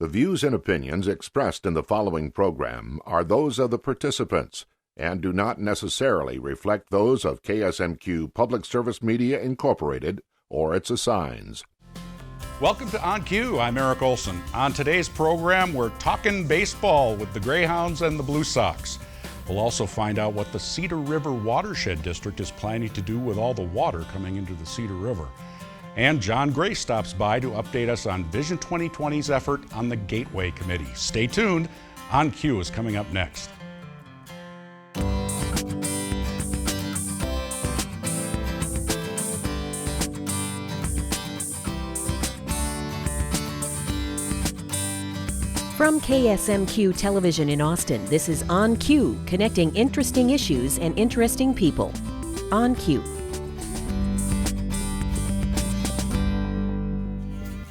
The views and opinions expressed in the following program are those of the participants and do not necessarily reflect those of KSMQ Public Service Media Incorporated or its assigns. Welcome to On Cue. I'm Eric Olson. On today's program, we're talking baseball with the Greyhounds and the Blue Sox. We'll also find out what the Cedar River Watershed District is planning to do with all the water coming into the Cedar River. And John Gray stops by to update us on Vision 2020's effort on the Gateway Committee. Stay tuned. On Cue is coming up next. From KSMQ Television in Austin, this is On Cue, connecting interesting issues and interesting people. On Cue.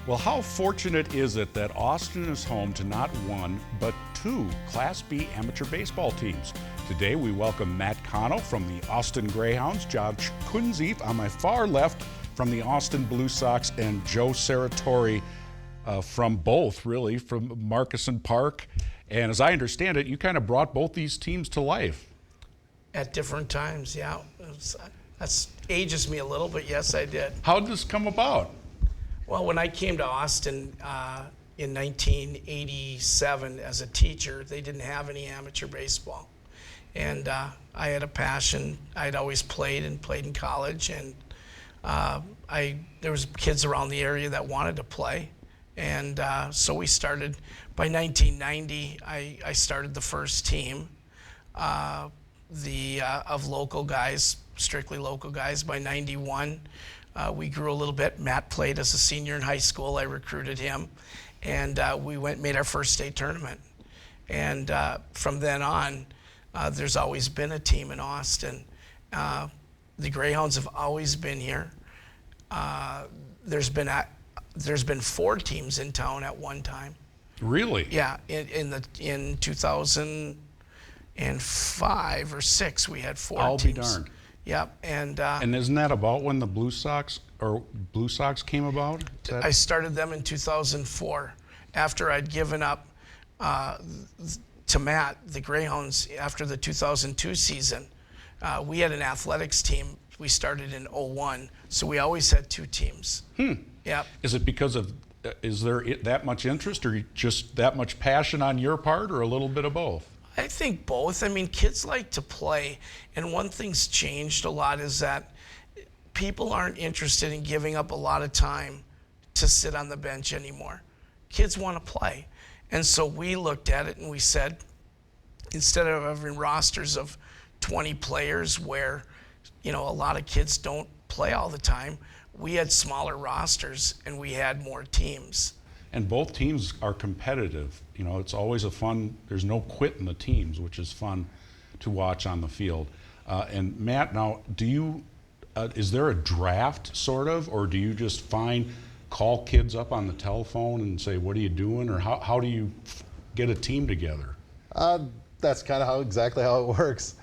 Well, how fortunate is it that Austin is home to not one, but two Class B amateur baseball teams? Today, we welcome Matt Cano from the Austin Greyhounds, Josh Kunze on my far left from the Austin Blue Sox, and Joe Saratori from both, really, from Markison Park. And as I understand it, you kind of brought both these teams to life. At different times, yeah. That ages me a little, but yes, I did. How did this come about? Well, when I came to Austin in 1987 as a teacher, they didn't have any amateur baseball. And I had a passion. I'd always played in college, and there was kids around the area that wanted to play. And so we started, by 1990, I started the first team of local guys, strictly local guys. By 91, we grew a little bit. Matt played as a senior in high school. I recruited him, and we made our first state tournament. And from then on, there's always been a team in Austin. The Greyhounds have always been here. There's been 4 teams in town at one time. Really? Yeah, in 2005 or 6, we had 4 I'll teams. Be darned. Yep, and isn't that about when the Blue Sox came about? I started them in 2004 after I'd given up to Matt the Greyhounds after the 2002 season. We had an athletics team. We started in 01, so we always had 2 teams. Yep. Is it because of, is there that much interest or just that much passion on your part, or a little bit of both? I think both. I mean, kids like to play, and one thing's changed a lot is that people aren't interested in giving up a lot of time to sit on the bench anymore. Kids want to play. And so we looked at it and we said, instead of having rosters of 20 players where, a lot of kids don't play all the time, we had smaller rosters and we had more teams. And both teams are competitive. It's always there's no quit in the teams, which is fun to watch on the field. And Matt, now, is there a draft sort of, or do you just call kids up on the telephone and say, what are you doing? Or how do you get a team together? That's kind of exactly how it works.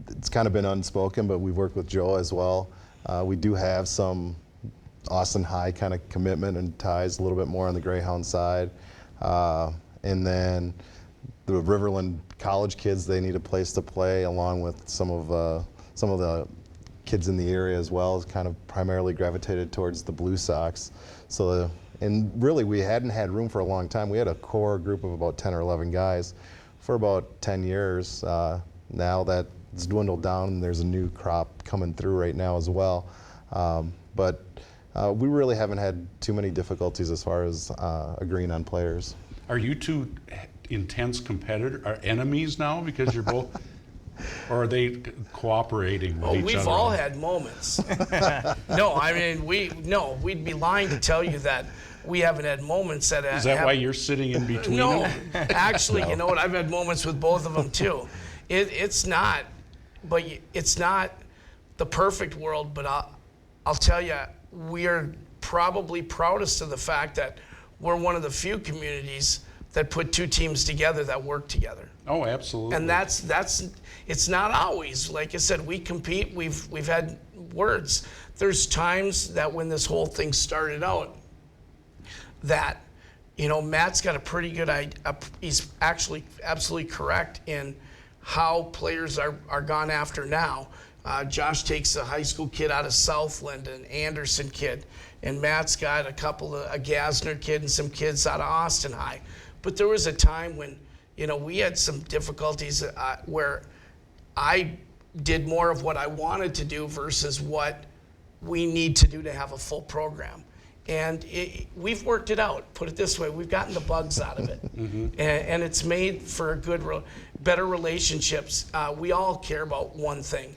It's kind of been unspoken, but we've worked with Joe as well. We do have some Austin High kind of commitment and ties a little bit more on the Greyhound side. And then the Riverland College kids, they need a place to play, along with some of the kids in the area as well, kind of primarily gravitated towards the Blue Sox. And really we hadn't had room for a long time. We had a core group of about 10 or 11 guys for about 10 years. Now that it's dwindled down, and there's a new crop coming through right now as well. But we really haven't had too many difficulties as far as agreeing on players. Are you two intense competitors, are enemies now because you're both, or are they cooperating with each other? We've all had moments. We'd be lying to tell you that we haven't had moments that. Is that why you're sitting in between them? No, actually, you know what? I've had moments with both of them too. It's not the perfect world, but I'll tell you, we're probably proudest of the fact that we're one of the few communities that put 2 teams together that work together. Oh, absolutely. And it's not always. Like I said, we compete. We've had words. There's times that when this whole thing started out, that, Matt's got a pretty good idea. He's actually absolutely correct in how players are gone after now. Josh takes a high school kid out of Southland, an Anderson kid, and Matt's got a Gassner kid and some kids out of Austin High. But there was a time when, we had some difficulties where I did more of what I wanted to do versus what we need to do to have a full program. And we've worked it out. Put it this way, we've gotten the bugs out of it. And it's made for a better relationships. We all care about one thing,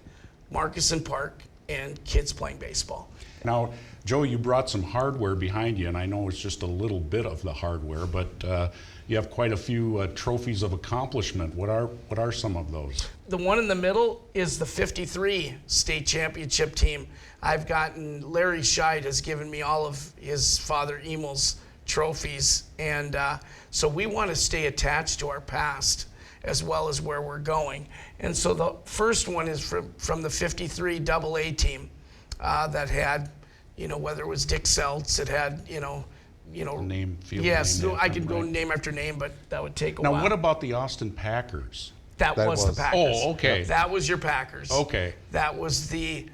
Marcusson Park and kids playing baseball. Now, Joe, you brought some hardware behind you, and I know it's just a little bit of the hardware, but you have quite a few trophies of accomplishment. What are some of those? The one in the middle is the 53 state championship team. I've gotten, Larry Scheid has given me all of his father Emil's trophies, and so we want to stay attached to our past as well as where we're going. And so the first one is from the 53 AA team that had, whether it was Dick Seltz, it had, name, field yes, name, I could go right? name after name, but that would take a while. Now, what about the Austin Packers? That was the Packers. Oh, okay. That was your Packers. Okay. That was the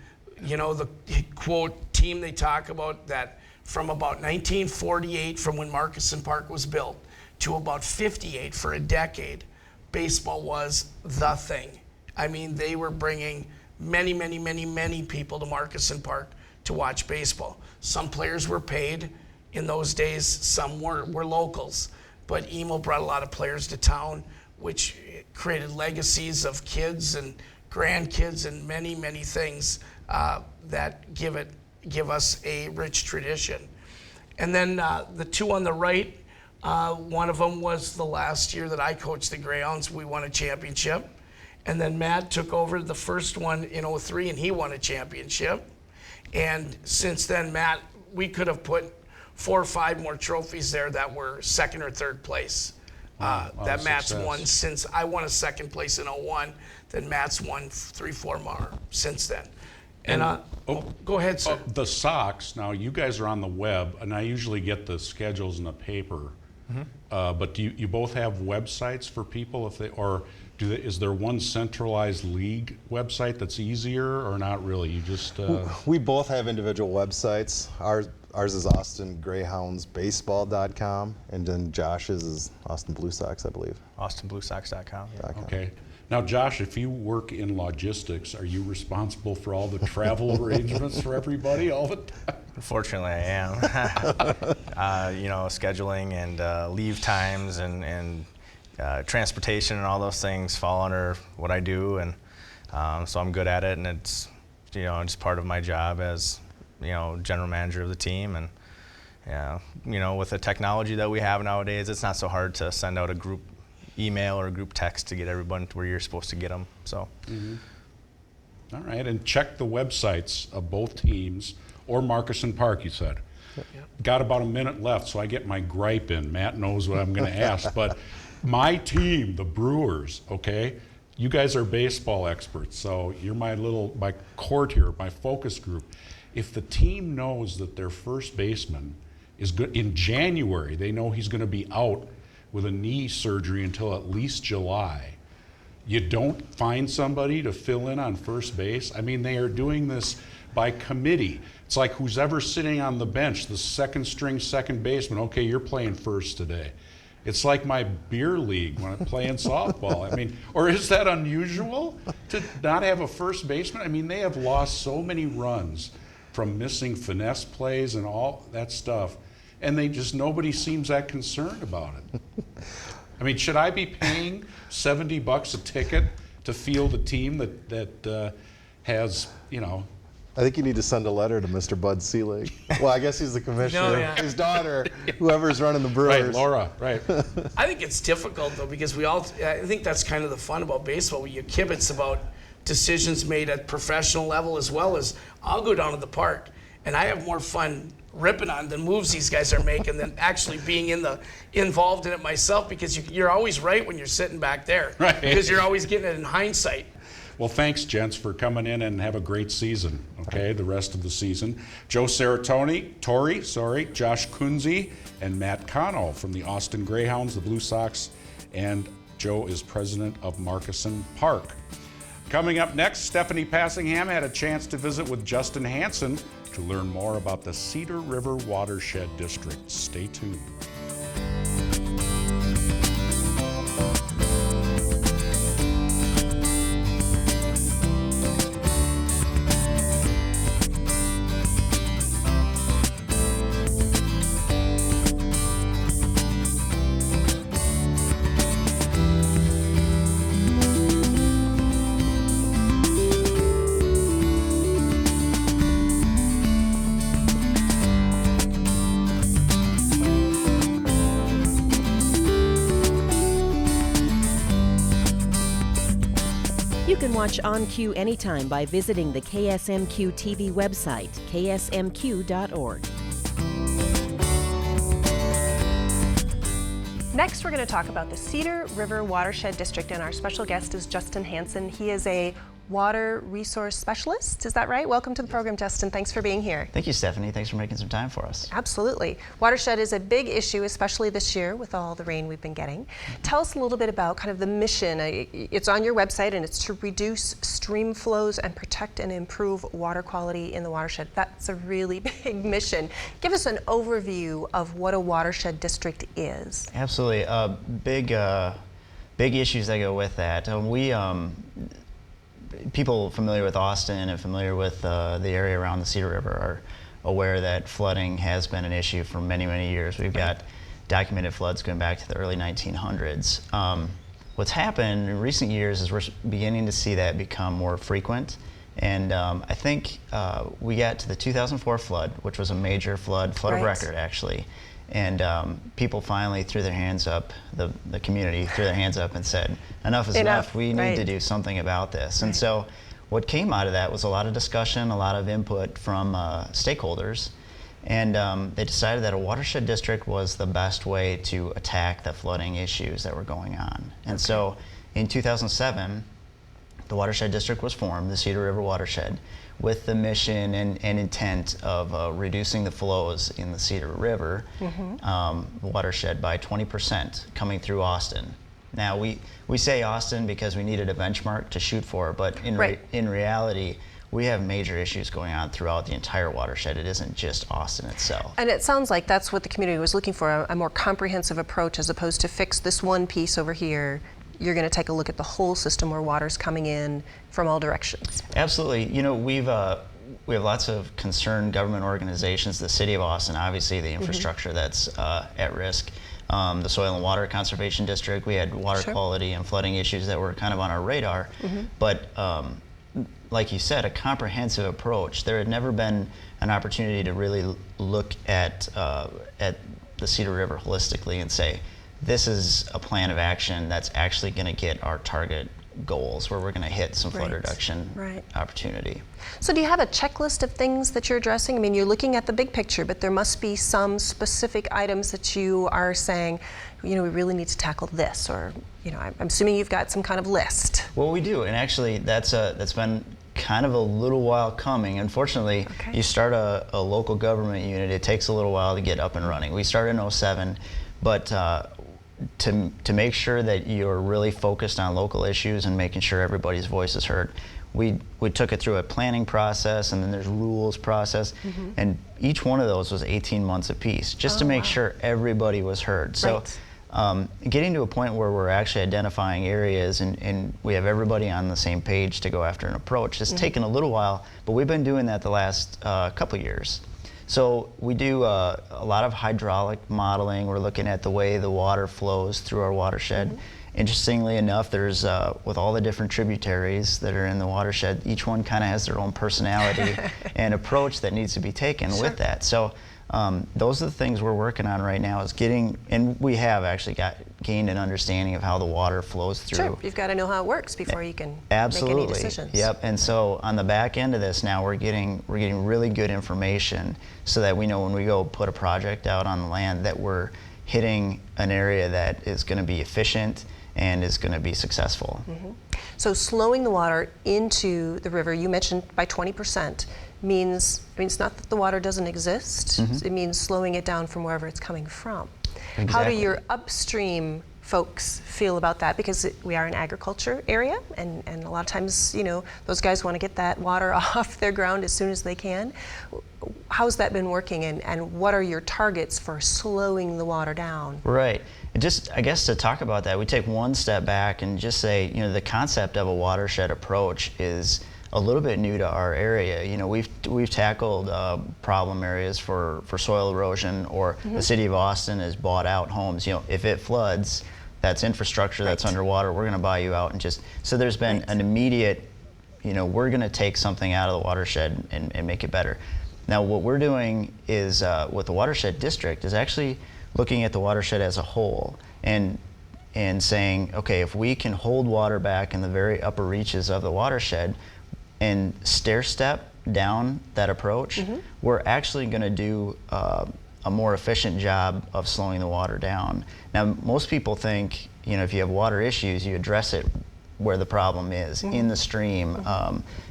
quote team they talk about that from about 1948, from when Marcusson Park was built, to about 58 for a decade, baseball was the thing. I mean, they were bringing many, many, many, many people to Marcusson Park to watch baseball. Some players were paid in those days, some were locals. But Emil brought a lot of players to town, which created legacies of kids and grandkids and many, many things that give us a rich tradition. And then the two on the right, one of them was the last year that I coached the Greyhounds. We won a championship. And then Matt took over the first one in 2003, and he won a championship. And since then, Matt, we could have put 4 or 5 more trophies there that were second or third place. That Matt's won since I won a second place in 2001. Then Matt's won 3, 4 more since then. And go ahead, sir. The Sox, now you guys are on the web, and I usually get the schedules in the paper. But do you both have websites for people, is there one centralized league website that's easier, or not really? You just we both have individual websites. Ours is AustinGreyhoundsBaseball.com, and then Josh's is Austin Blue Sox, I believe. AustinBlueSox.com. Okay. Now, Josh, if you work in logistics, are you responsible for all the travel arrangements for everybody all the time? Unfortunately, I am. Scheduling and leave times and transportation and all those things fall under what I do, and so I'm good at it, and it's just part of my job as general manager of the team. And with the technology that we have nowadays, it's not so hard to send out a group email or a group text to get everyone to where you're supposed to get them. So. All right, and check the websites of both teams, or Marcusson Park, you said. Yep. Got about a minute left, so I get my gripe in. Matt knows what I'm going to ask, but my team, the Brewers, okay, you guys are baseball experts, so you're my court here, my focus group. If the team knows that their first baseman is good in January, they know he's going to be out with a knee surgery until at least July. You don't find somebody to fill in on first base? I mean, they are doing this by committee. It's like who's ever sitting on the bench, the second string second baseman, okay, you're playing first today. It's like my beer league when I'm playing softball. I mean, or is that unusual to not have a first baseman? I mean, they have lost so many runs from missing finesse plays and all that stuff, and nobody seems that concerned about it. I mean, should I be paying $70 a ticket to field a team that has, I think you need to send a letter to Mr. Bud Selig. Well, I guess he's the commissioner. No, yeah. His daughter, whoever's running the Brewers. Right, Laura, right. I think it's difficult, though, because I think that's kind of the fun about baseball. You kibitz about decisions made at professional level, as well as I'll go down to the park and I have more fun ripping on the moves these guys are making than actually being involved in it myself, because you're always right when you're sitting back there, right, because you're always getting it in hindsight. Well, thanks, gents, for coming in, and have a great season, okay, the rest of the season. Joe Torrey, Josh Kunze, and Matt Cano from the Austin Greyhounds, the Blue Sox, and Joe is president of Markison Park. Coming up next, Stephanie Passingham had a chance to visit with Justin Hanson to learn more about the Cedar River Watershed District. Stay tuned. You can watch On Cue anytime by visiting the KSMQ TV website, ksmq.org. Next, we're going to talk about the Cedar River Watershed District, and our special guest is Justin Hanson. He is a water resource specialist. Is that right? Welcome to the program, Justin. Thanks for being here. Thank you, Stephanie. Thanks for making some time for us. Absolutely. Watershed is a big issue, especially this year with all the rain we've been getting. Tell us a little bit about kind of the mission. It's on your website, and it's to reduce stream flows and protect and improve water quality in the watershed. That's a really big mission. Give us an overview of what a watershed district is. Absolutely. Big issues that go with that. People familiar with Austin and familiar with the area around the Cedar River are aware that flooding has been an issue for many, many years. We've got documented floods going back to the early 1900s. What's happened in recent years is we're beginning to see that become more frequent. And I think we got to the 2004 flood, which was a major flood of record, actually. And people finally threw their hands up, the community threw their hands up and said, enough is enough. We need to do something about this. And so what came out of that was a lot of discussion, a lot of input from stakeholders. And they decided that a watershed district was the best way to attack the flooding issues that were going on. And so in 2007, the watershed district was formed, the Cedar River Watershed, with the mission and intent of reducing the flows in the Cedar River watershed by 20% coming through Austin. Now we say Austin because we needed a benchmark to shoot for, but in reality, we have major issues going on throughout the entire watershed. It isn't just Austin itself. And it sounds like that's what the community was looking for, a more comprehensive approach as opposed to fix this one piece over here. You're going to take a look at the whole system where water's coming in from all directions. Absolutely. You know, we have lots of concerned government organizations. The city of Austin, obviously, the infrastructure that's at risk. The Soil and Water Conservation District, we had water quality and flooding issues that were kind of on our radar. But like you said, a comprehensive approach. There had never been an opportunity to really look at the Cedar River holistically and say, this is a plan of action that's actually going to get our target goals, where we're going to hit some flood reduction opportunity. So do you have a checklist of things that you're addressing? I mean, you're looking at the big picture, but there must be some specific items that you are saying, you know, we really need to tackle this, or, you know, I'm assuming you've got some kind of list. Well, we do, and actually that's been kind of a little while coming. Unfortunately, you start a local government unit, it takes a little while to get up and running. We started in 2007, but to make sure that you're really focused on local issues and making sure everybody's voice is heard, we took it through a planning process, and then there's rules process, and each one of those was 18 months apiece, just to make sure everybody was heard. So getting to a point where we're actually identifying areas and we have everybody on the same page to go after an approach has taken a little while, but we've been doing that the last couple years. So we do a lot of hydraulic modeling. We're looking at the way the water flows through our watershed. Interestingly enough, there's, with all the different tributaries that are in the watershed, each one kind of has their own personality and approach that needs to be taken with that. So those are the things we're working on right now, is getting, and we have actually gained an understanding of how the water flows through. Sure, you've got to know how it works before you can make any decisions. Yep, and so on the back end of this now, we're getting really good information so that we know when we go put a project out on the land that we're hitting an area that is going to be efficient and is going to be successful. So slowing the water into the river, you mentioned by 20%, means not that the water doesn't exist, it means slowing it down from wherever it's coming from. Exactly. How do your upstream folks feel about that? Because we are an agriculture area, and a lot of times, those guys want to get that water off their ground as soon as they can. How's that been working, and what are your targets for slowing the water down? Right. And just, I guess, to talk about that, we take one step back and just say, the concept of a watershed approach is a little bit new to our area. We've tackled problem areas for soil erosion, or the city of Austin has bought out homes. If it floods, that's infrastructure that's underwater. We're going to buy you out, and so there's been an immediate, we're going to take something out of the watershed and make it better. Now, what we're doing is with the watershed district is actually looking at the watershed as a whole and saying, okay, if we can hold water back in the very upper reaches of the watershed and stair step down that approach, we're actually going to do a more efficient job of slowing the water down. Now, most people think, if you have water issues, you address it where the problem is, in the stream,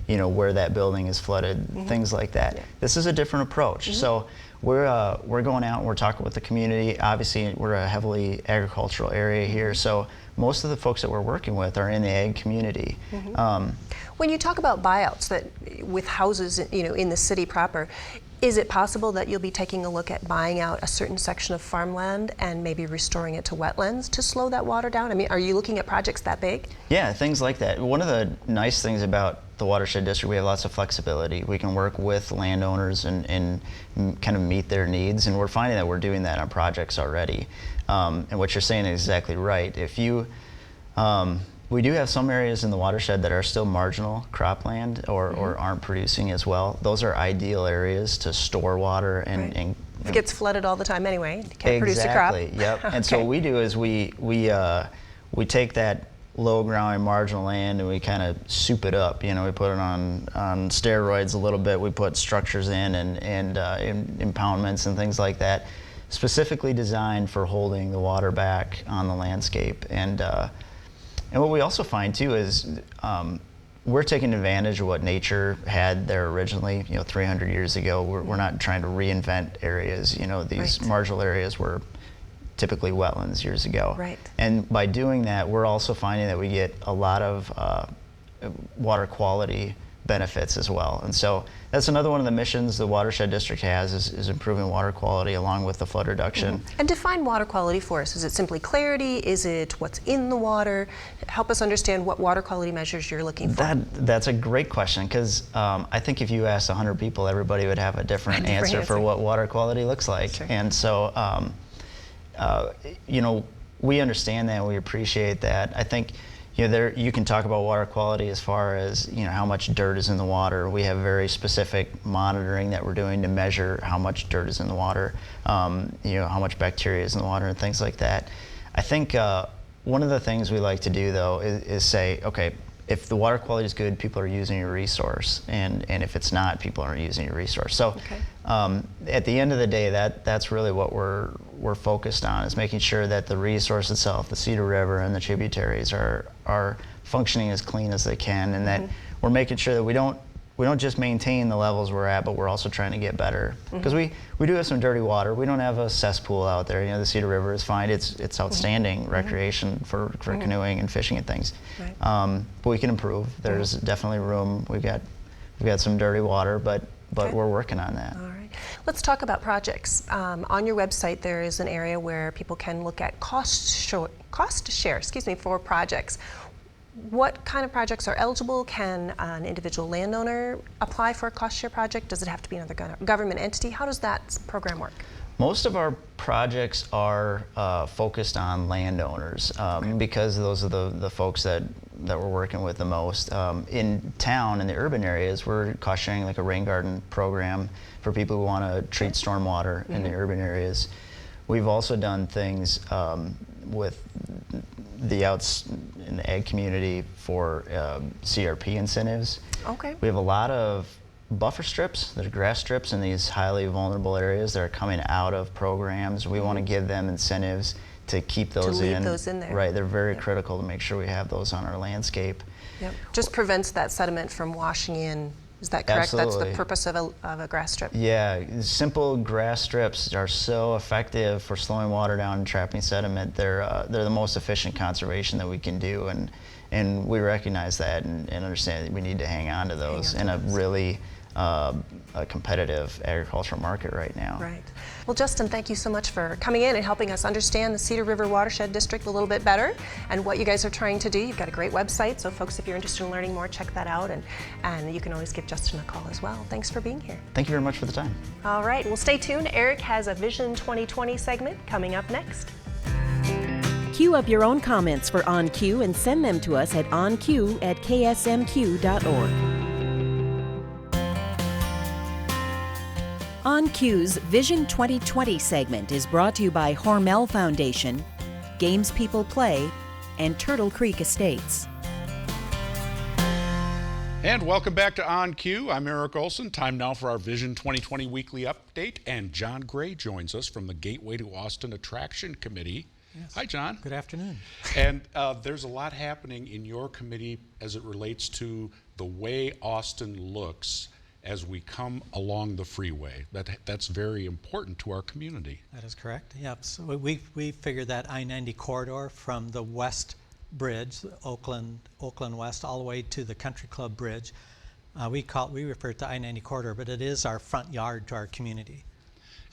where that building is flooded, things like that. This is a different approach. So we're going out and we're talking with the community. Obviously, we're a heavily agricultural area here, so most of the folks that we're working with are in the ag community. When you talk about buyouts with houses, in the city proper, is it possible that you'll be taking a look at buying out a certain section of farmland and maybe restoring it to wetlands to slow that water down? are you looking at projects that big? Yeah, things like that. One of the nice things about the watershed district, we have lots of flexibility. We can work with landowners and kind of meet their needs, and we're finding that we're doing that on projects already. And what you're saying is exactly right. We do have some areas in the watershed that are still marginal cropland or aren't producing as well. Those are ideal areas to store water and if it gets flooded all the time anyway, you can't produce a crop. Exactly, yep. And so what we do is we take that low ground and marginal land and we kind of soup it up. We put it on steroids a little bit. We put structures in and impoundments and things like that, specifically designed for holding the water back on the landscape. And what we also find too is we're taking advantage of what nature had there originally, 300 years ago. We're not trying to reinvent areas. These marginal areas were typically wetlands years ago. Right. And by doing that, we're also finding that we get a lot of water quality benefits as well. And so that's another one of the missions the watershed district has is improving water quality along with the flood reduction. And define water quality for us. Is it simply clarity? Is it what's in the water? Help us understand what water quality measures you're looking for. That's a great question, because I think if you asked 100 people, everybody would have a different answer for what water quality looks like. Sure. And so we understand that, we appreciate that. I think you can talk about water quality as far as how much dirt is in the water. We have very specific monitoring that we're doing to measure how much dirt is in the water, how much bacteria is in the water and things like that. I think one of the things we like to do though is say, okay, if the water quality is good, people are using your resource, and if it's not, people aren't using your resource. So at the end of the day, that's really what we're focused on, is making sure that the resource itself, the Cedar River and the tributaries, are functioning as clean as they can, and that we're making sure that we don't just maintain the levels we're at, but we're also trying to get better. Because we do have some dirty water. We don't have a cesspool out there. The Cedar River is fine. It's outstanding recreation for canoeing and fishing and things. Right. But we can improve. There's definitely room. We've got some dirty water, but we're working on that. All right. Let's talk about projects. On your website, there is an area where people can look at cost share for projects. What kind of projects are eligible? Can an individual landowner apply for a cost share project? Does it have to be another government entity? How does that program work? Most of our projects are focused on landowners because those are the folks that we're working with the most. In town, in the urban areas, we're cost sharing like a rain garden program for people who want to treat stormwater in the urban areas. We've also done things with the outs in the ag community for CRP incentives. Okay. We have a lot of buffer strips, there's grass strips in these highly vulnerable areas that are coming out of programs. We want to give them incentives to keep those leave those in there. Right, they're very critical to make sure we have those on our landscape. Yep. Just prevents that sediment from washing in. Is that correct? Absolutely. That's the purpose of a grass strip. Yeah, simple grass strips are so effective for slowing water down and trapping sediment. They're the most efficient conservation that we can do, and we recognize that and understand that we need to hang on to those in a really a competitive agricultural market right now. Right. Well, Justin, thank you so much for coming in and helping us understand the Cedar River Watershed District a little bit better and what you guys are trying to do. You've got a great website, so folks, if you're interested in learning more, check that out, and you can always give Justin a call as well. Thanks for being here. Thank you very much for the time. All right, well, stay tuned. Eric has a Vision 2020 segment coming up next. Queue up your own comments for On Cue and send them to us at onq@ksmq.org. On Cue's Vision 2020 segment is brought to you by Hormel Foundation, Games People Play, and Turtle Creek Estates. And welcome back to On Cue. I'm Eric Olson. Time now for our Vision 2020 weekly update. And John Gray joins us from the Gateway to Austin Attraction Committee. Yes. Hi, John. Good afternoon. And there's a lot happening in your committee as it relates to the way Austin looks as we come along the freeway. That's very important to our community. That is correct. Yep. So we figured that I-90 corridor from the West Bridge, Oakland West, all the way to the Country Club Bridge. We refer to I-90 corridor, but it is our front yard to our community.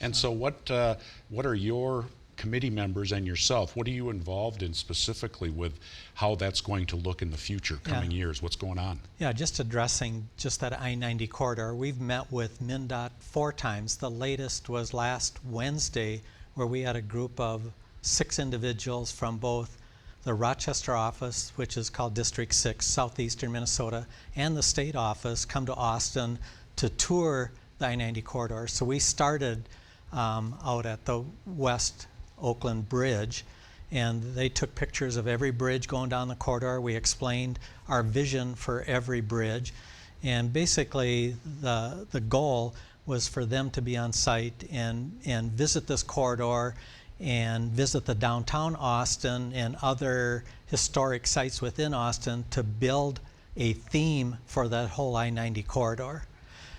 And so what are your committee members and yourself, what are you involved in specifically with how that's going to look in the future, coming years? What's going on? Yeah, just addressing just that I-90 corridor. We've met with MnDOT 4 times. The latest was last Wednesday, where we had a group of 6 individuals from both the Rochester office, which is called District 6, Southeastern Minnesota, and the state office come to Austin to tour the I-90 corridor. So we started out at the West Oakland Bridge, and they took pictures of every bridge going down the corridor. We explained our vision for every bridge, and basically the goal was for them to be on site and visit this corridor and visit the downtown Austin and other historic sites within Austin to build a theme for that whole I-90 corridor.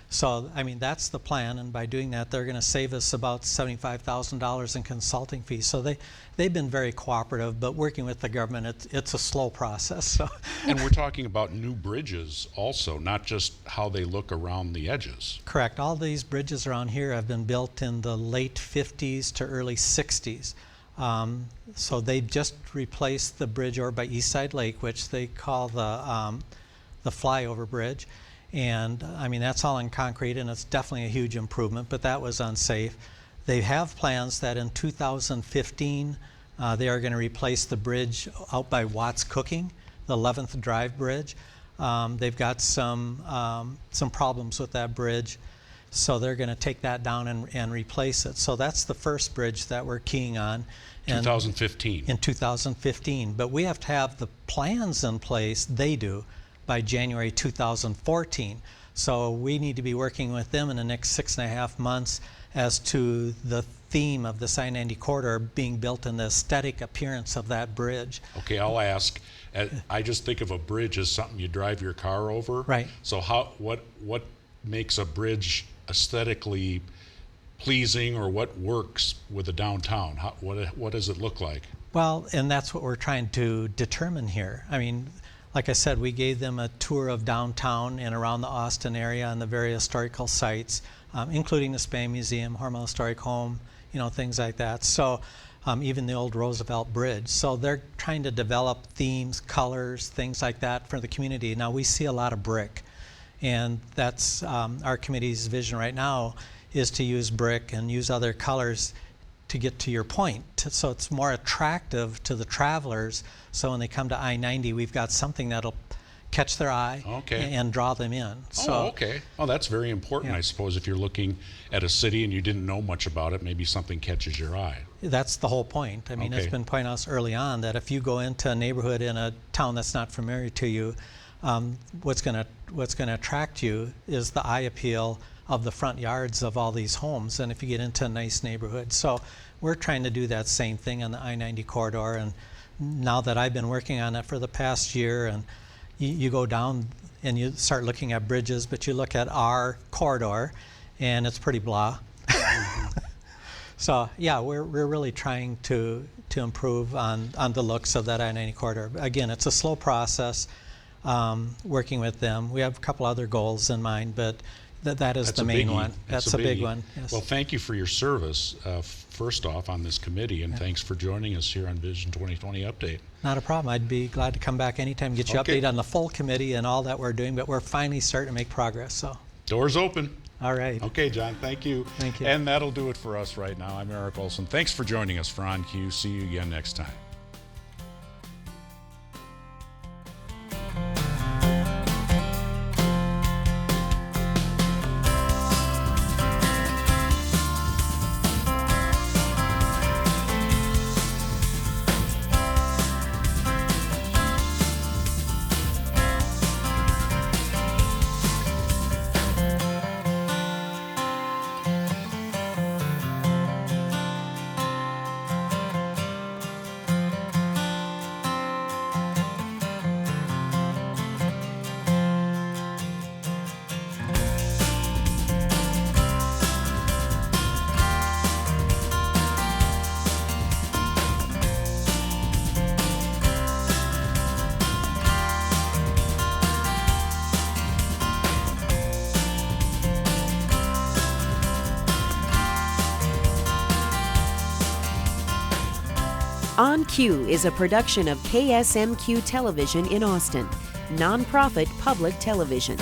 So, I mean, that's the plan, and by doing that, they're going to save us about $75,000 in consulting fees. So they've been very cooperative, but working with the government, it's a slow process. So. And we're talking about new bridges also, not just how they look around the edges. Correct. All these bridges around here have been built in the late 50s to early 60s. So they just replaced the bridge over by Eastside Lake, which they call the flyover bridge. And I mean, that's all in concrete, and it's definitely a huge improvement, but that was unsafe. They have plans that in 2015, they are going to replace the bridge out by Watts Cooking, the 11th Drive Bridge. They've got some problems with that bridge, so they're going to take that down and replace it. So that's the first bridge that we're keying on. 2015. In 2015, but we have to have the plans in place, they do, by January 2014. So we need to be working with them in the next 6.5 months as to the theme of the I-90 corridor being built and the aesthetic appearance of that bridge. Okay, I'll ask. I just think of a bridge as something you drive your car over. Right. So what makes a bridge aesthetically pleasing, or what works with the downtown? What does it look like? Well, and that's what we're trying to determine here. I mean, like I said, we gave them a tour of downtown and around the Austin area and the various historical sites, including the Spay Museum, Hormel Historic Home, things like that. So even the old Roosevelt Bridge. So they're trying to develop themes, colors, things like that for the community. Now we see a lot of brick, and that's our committee's vision right now is to use brick and use other colors to get to your point. So it's more attractive to the travelers. So when they come to I-90, we've got something that'll catch their eye and draw them in. So, okay. Oh, that's very important, yeah. I suppose, if you're looking at a city and you didn't know much about it, maybe something catches your eye. That's the whole point. I mean, it's been pointed out early on that if you go into a neighborhood in a town that's not familiar to you, what's going to attract you is the eye appeal of the front yards of all these homes than if you get into a nice neighborhood. So we're trying to do that same thing on the I-90 corridor, and now that I've been working on it for the past year, and you go down and you start looking at bridges, but you look at our corridor and it's pretty blah. So yeah, we're really trying to improve on the looks of that I-90 corridor. Again, it's a slow process, working with them. We have a couple other goals in mind, but that is the main one. That's a big one. Yes. Well, thank you for your service, first off, on this committee, and thanks for joining us here on Vision 2020 Update. Not a problem. I'd be glad to come back anytime, get you update on the full committee and all that we're doing, but we're finally starting to make progress. So doors open. All right. Okay, John, thank you. Thank you. And that'll do it for us right now. I'm Eric Olson. Thanks for joining us for On Cue. See you again next time. On Cue is a production of KSMQ Television in Austin, nonprofit public television.